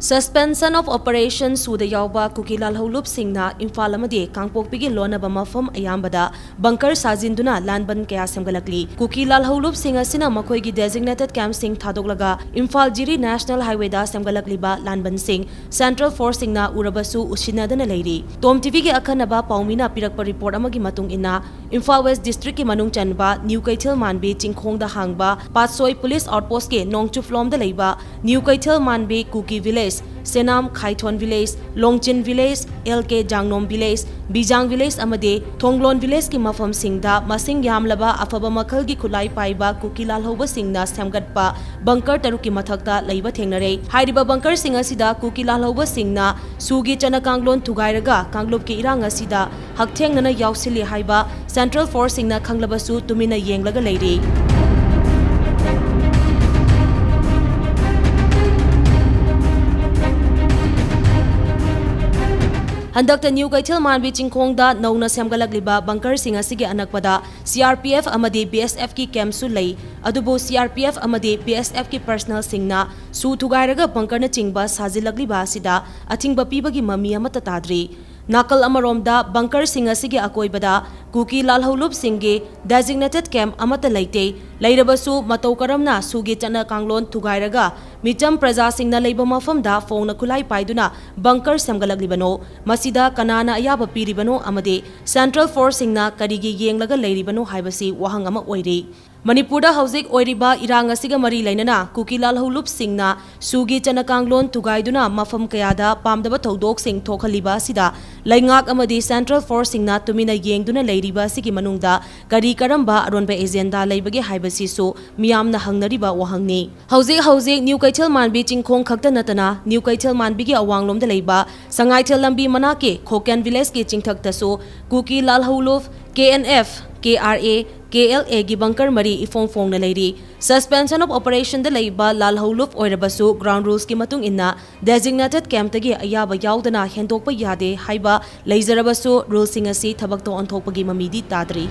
Suspension of operation suda yauba Kuki Lalhoulup Shing na Imphal amadi Kangpokpi gi lonaba mafam ayambada bunker sajinduna lanban kaya semgalakli. Kuki Lalhoulup Shing asina makhoi gi designated camp sing thadoglaga Imphal Jiri National Highway da semgalakliba lanban sing Central Force sing na urabasu usinadana leiri. TOMTV gi akhanaba paumina pirakpa report amagi matung ina Imphal West District ki manung chanba New Kaithil Manbi chingkhong da hangba Patsoi Police Outpost ke Nongchuflom da leiba New Kaithil Manbi Kuki Village Senam Khaithon Village, Longchin Village, LK Jangnom Village, Bijang Village amade Thonglon Village ki mafam singda masing yamlaba afaba makhal gi khulai paiba Kuki Lalhoulup Shing na semgatpa bunker taruki mathakta leiba thengnare. Hairiba bunker sing asida Kuki Lalhoulup Shing na sugi chana kanglon thugairaga Kanglup ki irang asida hakthengna yausili haiba Central Force sing na khanglabasu tumina yenglaga leiri. Handakta New Kaithil Manbi chingkhongda nauna semgalagliba bunker sing asigi anakpada CRPF amadi BSF ki camp su lei adubo CRPF amadi BSF ki personnel singna su thugairaga bunker na chingba Sajillakli ba sida athingba pibagi mami amata tadri. Nakal amaromda bunker sing asigi Akoibada Kuki Lalhoulup Shing ge designated camp amata leite leirabasu matau karamna sugi chana kanglon thugairaga micham praja singna leiba mafamda phone khulai paiduna bunker semgalaglibano masida kanana ayaba piribano amade Central Force singna karigi yenglaga leiribano haibasi wahang ama oiri. Manipuri hauzik oiriba irang asiga mari lainana Kuki Lalhoulup Shing na sugi chana kanglon thugaiduna mafam kayada pamdaba thodok sing thokhaliba sida laingak amadi Central Force singna tumina yengduna leiriba sigi manungda kari karamba aronba agenda leibage haibasi su miyamna hangnariba wahangni. Hauzik New Kaithil Manbi chingkhong khakta natana New Kaithil Manbi gi awanglomda leiba Sangaithil lambi manake Khoken Village ki chingthakta su Kuki Lalhoulup KNF KRA KLA gi bunker mari ifong na leiri. Suspension of operation da leiba Lalhoulup oirabasu ground rules ki matung inna designated camp tagi ayaba yaudana hendokpa yade haiba leizarabasu rule sing asi thabak to onthokpagi mamidi tadri.